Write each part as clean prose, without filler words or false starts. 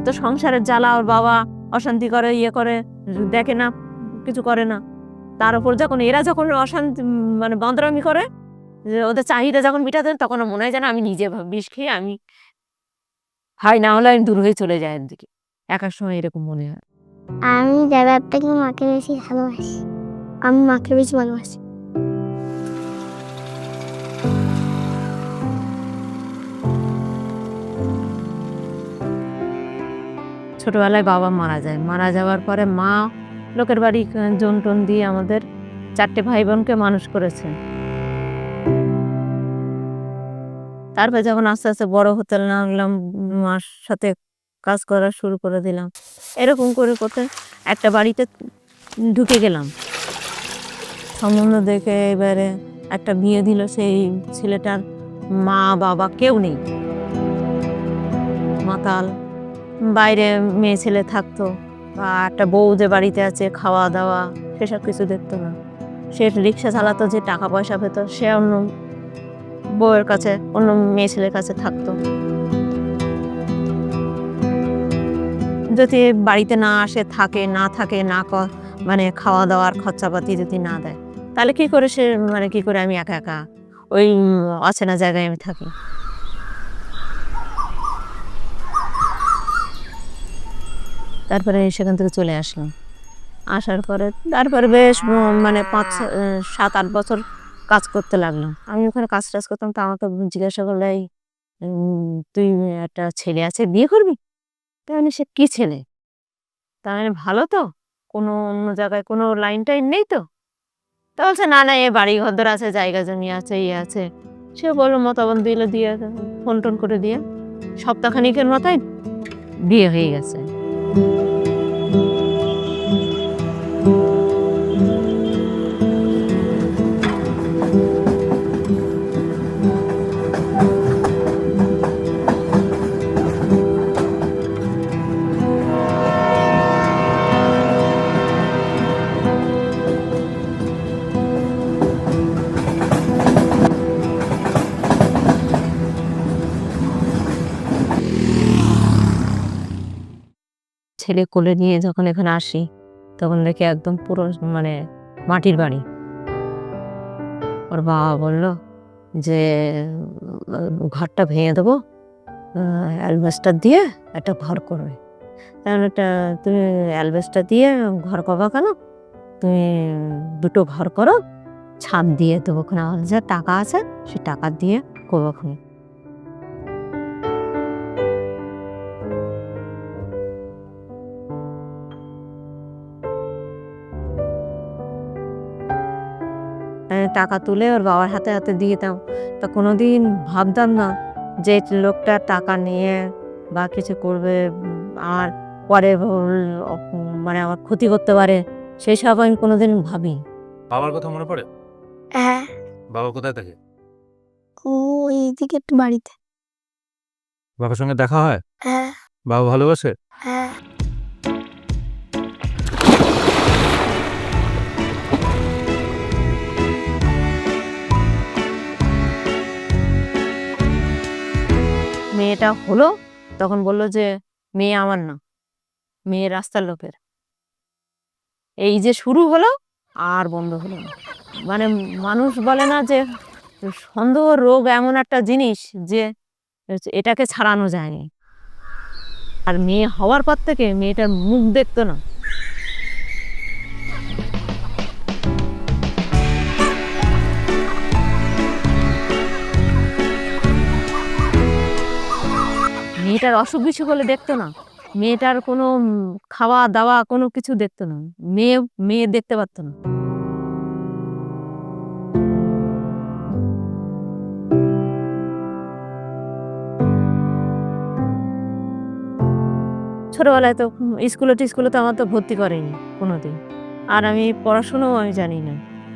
তো সংসারের জ্বালা, ওর বাবা অশান্তি করে, ইয়ে করে, দেখে না, কিছু করে না। তার উপর যখন এরা যখন অশান্তি মানে বদনামি করে, যে ওদের চাহিদা যখন মিটাতে তখন মনে হয় যেন আমি নিজে বিষ খেয়ে আমি হয়, না হলে আমি দূর হয়ে চলে যাই একদিকে। এক এক সময় এরকম মনে হয়। আমি দাদার থেকে মাকে বেশি ভালোবাসি। আমি মাকে বেশি ভালোবাসি। ছোটবেলায় বাবা মারা যায়। মারা যাওয়ার পরে মা লোকের বাড়ি জন টন দিয়ে আমাদের 4টে ভাই বোনকে মানুষ করেছে। তারপরে যখন আস্তে আস্তে বড় হতে লাগলাম, মার সাথে কাজ করা শুরু করে দিলাম। এরকম করে করতে একটা বাড়িতে ঢুকে গেলাম। সম্বন্ধ দেখে এবারে একটা বিয়ে দিল। সেই ছেলেটার মা বাবা কেউ নেই, মাতাল। বাইরে মেয়ে ছেলে থাকতো, বা একটা বউ যে বাড়িতে আছে, খাওয়া দাওয়া সেসব কিছু দেখতো না। সে রিক্সা চালাতো, যে টাকা পয়সা পেত সে অন্য বউয়ের কাছে, অন্য মেয়ে ছেলের কাছে থাকতো। যদি বাড়িতে না আসে, থাকে না থাকে না, মানে খাওয়া দাওয়ার খরচাপাতি যদি না দেয়, তাহলে কি করে সে, মানে কি করে আমি একা একা ওই অচেনা জায়গায় আমি থাকি। তারপরে সেখান থেকে চলে আসলাম। আসার পরে তারপরে বেশ মানে 5-7-8 বছর কাজ করতে লাগলাম। আমি ওখানে কাজ টাজ করতাম, তো আমাকে জিজ্ঞাসা করলো, এই তুই একটা ছেলে আছে, বিয়ে করবি? তাই মানে সে কি ছেলে? তার মানে ভালো তো, কোনো অন্য জায়গায় কোনো লাইন টাইন নেই তো? তা বলছে, না না, এ বাড়ি ঘরদর আছে, জায়গা জমি আছে, ইয়ে আছে। সে বললো, মতামত দিল, দিয়ে ফোন টোন করে দিয়ে সপ্তাহখানিকের মাথায় বিয়ে হয়ে গেছে। ছেলে কোলে নিয়ে যখন এখানে আসি, তখন দেখি একদম পুরো মানে মাটির বাড়ি। ওর বাবা বলল যে ঘরটা ভেঙে দেবো, অ্যালবেস্টার দিয়ে একটা ঘর করবে। কারণ একটা, তুমি অ্যালবেস্টার দিয়ে ঘর করবা কেন? তুমি 2টো ঘর করো, ছাদ দিয়ে দেবো, ওখানে আমার যা টাকা আছে সে টাকা দিয়ে করবো। ওখানে টাকা তুলে ওর বাবার হাতে হাতে দিয়ে দাও। তা কোনোদিন ভাবতাম না যে লোকটা টাকা নিয়ে বা কিছু করবে, আর পরে মানে আমার ক্ষতি করতে পারে, সেই সব আমি কোনোদিন ভাবি। বাবার কথা মনে পড়ে? হ্যাঁ, বাবা কোথায় থাকে? ও এইদিকে একটু বাড়িতে। বাবার সঙ্গে দেখা হয়? হ্যাঁ, বাবা ভালোবাসে? হ্যাঁ। মেয়েটা হলো, তখন বলল যে মেয়ে আমার না, মেয়ে রাস্তার লোকের। এই যে শুরু হলো আর বন্ধ হলো না। মানে মানুষ বলে না যে সন্দেহ রোগ এমন একটা জিনিস যে এটাকে ছাড়ানো যায়নি। আর মেয়ে হওয়ার পর থেকে মেয়েটার মুখ দেখতো না। মেয়েটার অসুখ বিসুখ হলে দেখতো না। মেয়েটার কোনো খাওয়া দাওয়া কোনো কিছু দেখতো না। মেয়ে মেয়ে দেখতে পারতো না। ছোটবেলায় তো স্কুলে তো আমার তো ভর্তি করেনি কোনোদিন। আর আমি পড়াশোনাও আমি জানি না।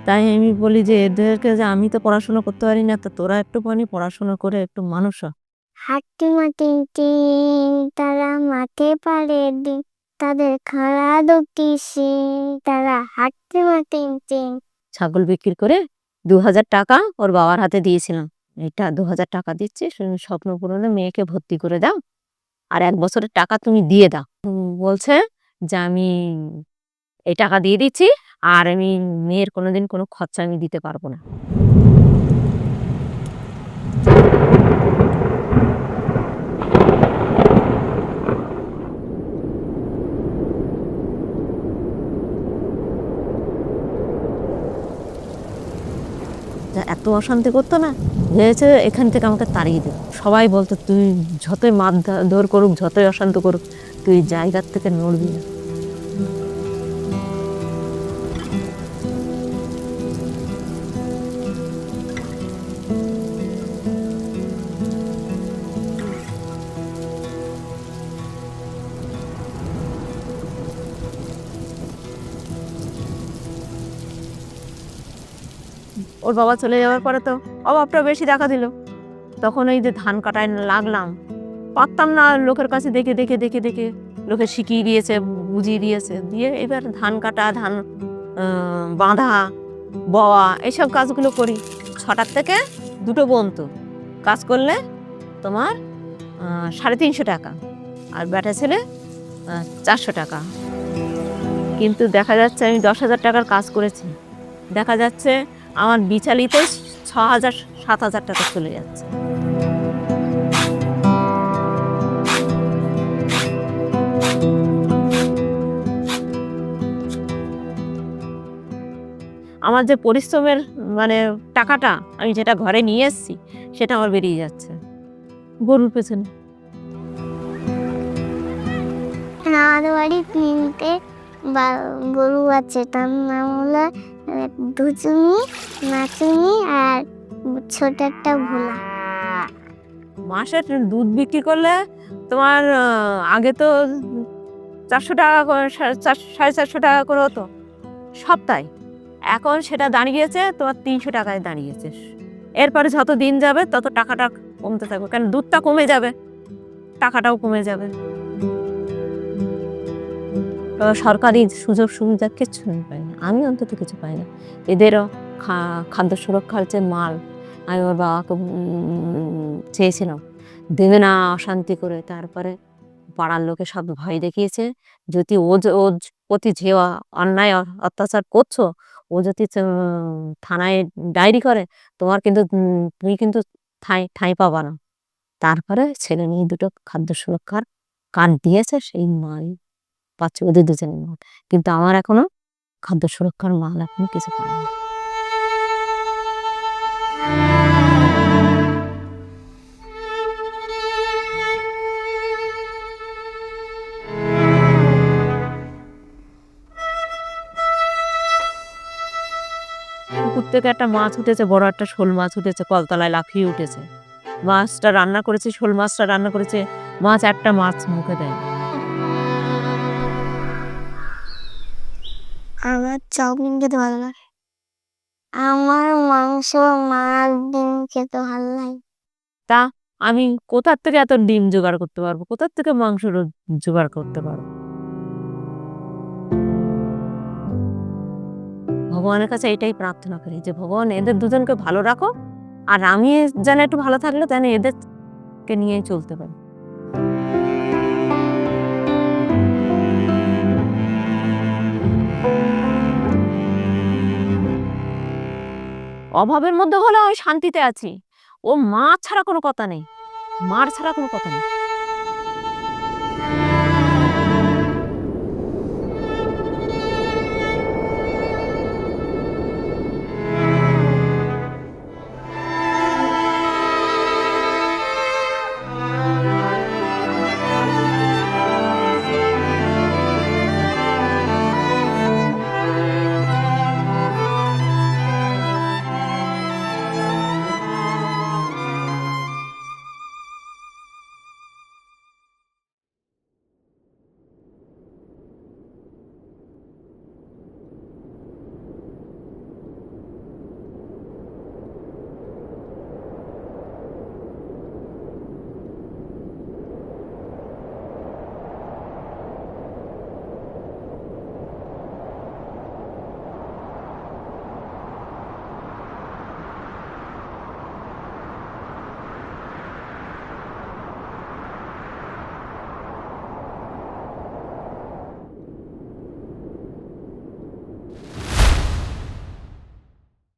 তাই আমি বলি যে এদেরকে, যে আমি তো পড়াশোনা করতে পারি না, তো তোরা একটুখানি পড়াশোনা করে একটু মানুষ হ। হাঁটতে মাটি টিং, তারা মাঠে পারে দিন, তাদের খাড়া দুটি শিং, তারা হাঁটতে মাটি টিং। ছাগল বিক্রি করে 2000 টাকা ওর বাবার হাতে দিয়েছিলাম। এটা 2000 টাকা দিচ্ছি, স্বপ্ন পূরণে মেয়েকে ভর্তি করে দাও। আর 1 বছরের টাকা তুমি দিয়ে দাও। বলছে যে আমি এই টাকা দিয়ে দিচ্ছি, আর আমি মেয়ের কোনোদিন কোনো খরচা আমি দিতে পারবো না। যা এত অশান্তি করতো না, ভেবেছে এখান থেকে আমাকে তাড়িয়ে দেবে। সবাই বলতো তুই যতই মারধর করুক, যতই অশান্তি করুক, তুই জায়গার থেকে নড়বি না। ওর বাবা চলে যাওয়ার পরে তো অভাবটা বেশি দেখা দিল। তখন এই যে ধান কাটায় লাগলাম, পারতাম না, লোকের কাছে দেখে দেখে দেখে দেখে লোকে শিখিয়ে দিয়েছে, বুঝিয়ে দিয়েছে, দিয়ে এবার ধান কাটা, ধান বাঁধা, বওয়া, এইসব কাজগুলো করি। 6টার থেকে 2টো পর্যন্ত কাজ করলে তোমার 350 টাকা, আর বেটা ছেলে 400 টাকা। কিন্তু দেখা যাচ্ছে আমি 10,000 টাকার কাজ করেছি, দেখা যাচ্ছে আমার বিচালিতে 6,000-7,000 টাকা চলে যাচ্ছে। আমার যে পরিশ্রমের মানে টাকাটা আমি যেটা ঘরে নিয়ে এসেছি, সেটা আমার বেরিয়ে যাচ্ছে গরুর পেছনে। আমাদের বাড়ি 3টে গরু আছে, তার নাম হলো দুচুনি, নাচুনি আর ছোট একটা ভোলা। মাসে দুধ বিক্রি করলে তোমার আগে তো 400 টাকা করে, 450 টাকা করে হতো সপ্তাহে। এখন সেটা দাঁড়িয়েছে তোমার 300 টাকায় দাঁড়িয়েছে। এরপরে যত দিন যাবে তত টাকাটা কমতে থাকবে, কারণ দুধটা কমে যাবে, টাকাটাও কমে যাবে। সরকারি সুযোগ সুবিধা কিচ্ছু আমি পাই না, আমি অন্তত কিছু পাই না। এদেরও খাদ্য সুরক্ষার যে মাল আমি ওর বাবাকে চেয়েছিলাম, দেবে না, অশান্তি করে। তারপরে পাড়ার লোকে সব ভয় দেখিয়েছে, যদি ও প্রতি যে অন্যায় অত্যাচার করছো, ও যদি থানায় ডায়েরি করে, তোমার কিন্তু তুমি কিন্তু ঠাঁই পাবা না। তারপরে ছেলে মেয়ে দুটো খাদ্য সুরক্ষার কার্ড দিয়েছে, সেই মাল পাচ্ছে ওদের দুজনের মাল। কিন্তু আমার এখনো খাদ্য সুরক্ষার মাল এখনো কিছু পাইনি। পুকুর থেকে একটা মাছ উঠেছে, বড় একটা শোল মাছ উঠেছে, কলতলায় লাফিয়ে উঠেছে। মাছটা রান্না করেছে, শোল মাছটা রান্না করেছে, মাছ একটা মাছ মুখে দেয়। আমার চাউমিন খেতে ভালো লাগে। আমার মাংস, মাছ, ডিম খেতে ভালো লাগে। তা আমি কোথার থেকে এত ডিম জোগাড় করতে পারবো, কোথার থেকে মাংস জোগাড় করতে পারবো? ভগবানের কাছে এটাই প্রার্থনা করি যে ভগবান এদের দুজনকে ভালো রাখো, আর আমি যেন একটু ভালো থাকলে যেন এদেরকে নিয়েই চলতে পারি। অভাবের মধ্যে হলেও আমি শান্তিতে আছি। ও মা ছাড়া কোনো কথা নেই, মার ছাড়া কোনো কথা নেই।